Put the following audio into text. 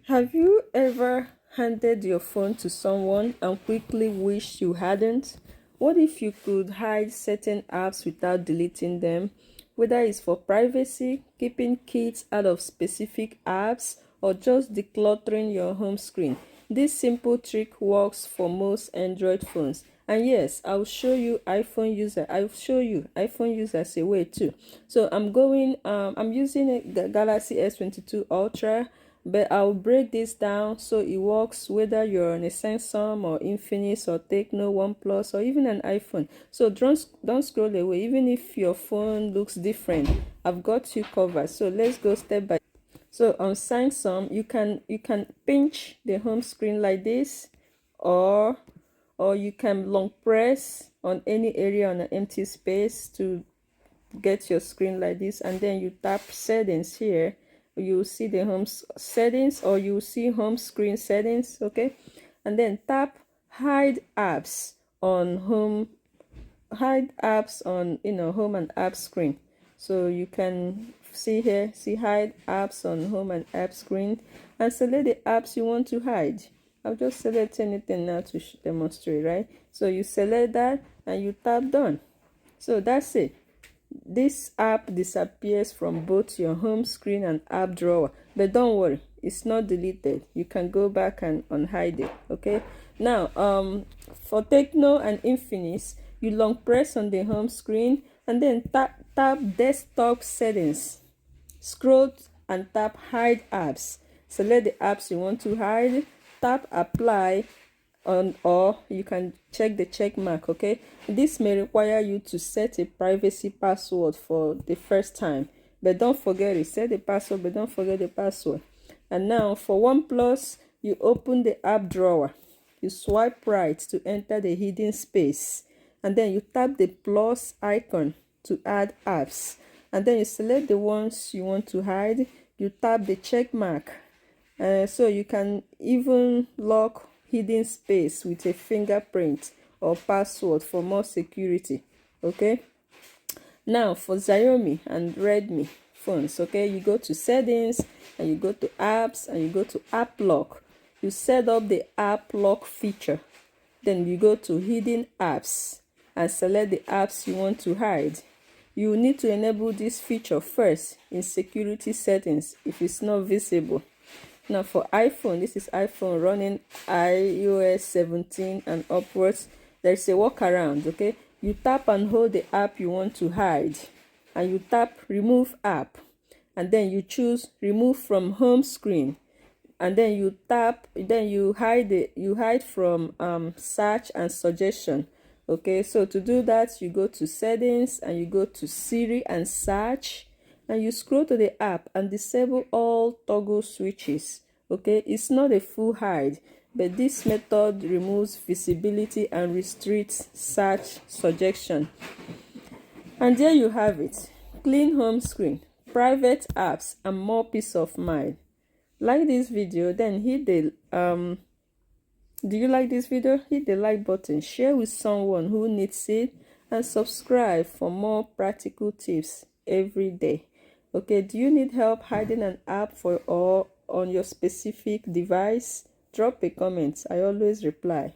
Have you ever handed your phone to someone and quickly wished you hadn't? What if you could hide certain apps without deleting them? Whether it's for privacy, keeping kids out of specific apps, or just decluttering your home screen. This simple trick works for most Android phones. And yes, I'll show you iPhone users a way too. So I'm using the Galaxy S22 Ultra, but I'll break this down so it works whether you're on a Samsung or Infinix or Tecno, OnePlus, or even an iPhone. So don't scroll away. Even if your phone looks different, I've got you covered. So let's go step by. So on Samsung, you can pinch the home screen like this, or you can long press on any area on an empty space to get your screen like this, and then you tap settings here. You see the settings, or you see home screen settings, okay? And then tap hide apps on home and app screen. So you can see here, see hide apps on home and app screen, and select the apps you want to hide. I'll just select anything now to demonstrate, right? So you select that and you tap done. So that's it. This app disappears from both your home screen and app drawer, but don't worry, it's not deleted. You can go back and unhide it. Okay, now for Tecno and Infinix, you long press on the home screen and then tap desktop settings, scroll and tap hide apps. Select the apps you want to hide, tap apply on, or you can check the check mark. Okay, this may require you to set a privacy password for the first time, but don't forget it. Set the password, but don't forget the password. And now for OnePlus, you open the app drawer, you swipe right to enter the hidden space, and then you tap the plus icon to add apps, and then you select the ones you want to hide. You tap the check mark, so you can even lock hidden space with a fingerprint or password for more security. Okay, now for Xiaomi and Redmi phones, okay, you go to settings and you go to apps and you go to app lock. You set up the app lock feature, then you go to hidden apps and select the apps you want to hide. You need to enable this feature first in security settings if it's not visible. Now for iPhone, this is iPhone running iOS 17 and upwards. There's a workaround, okay? You tap and hold the app you want to hide, and you tap remove app, and then you choose remove from home screen, and then you hide from search and suggestion. Okay, so to do that, you go to settings and you go to Siri and search, and you scroll to the app and disable all toggle switches. Okay, it's not a full hide, but this method removes visibility and restricts search suggestion. And there you have it. Clean home screen, private apps, and more peace of mind. Like this video, then hit the do you like this video? Hit the like button, share with someone who needs it, and subscribe for more practical tips every day. Okay, do you need help hiding an app for or on your specific device? Drop a comment. I always reply.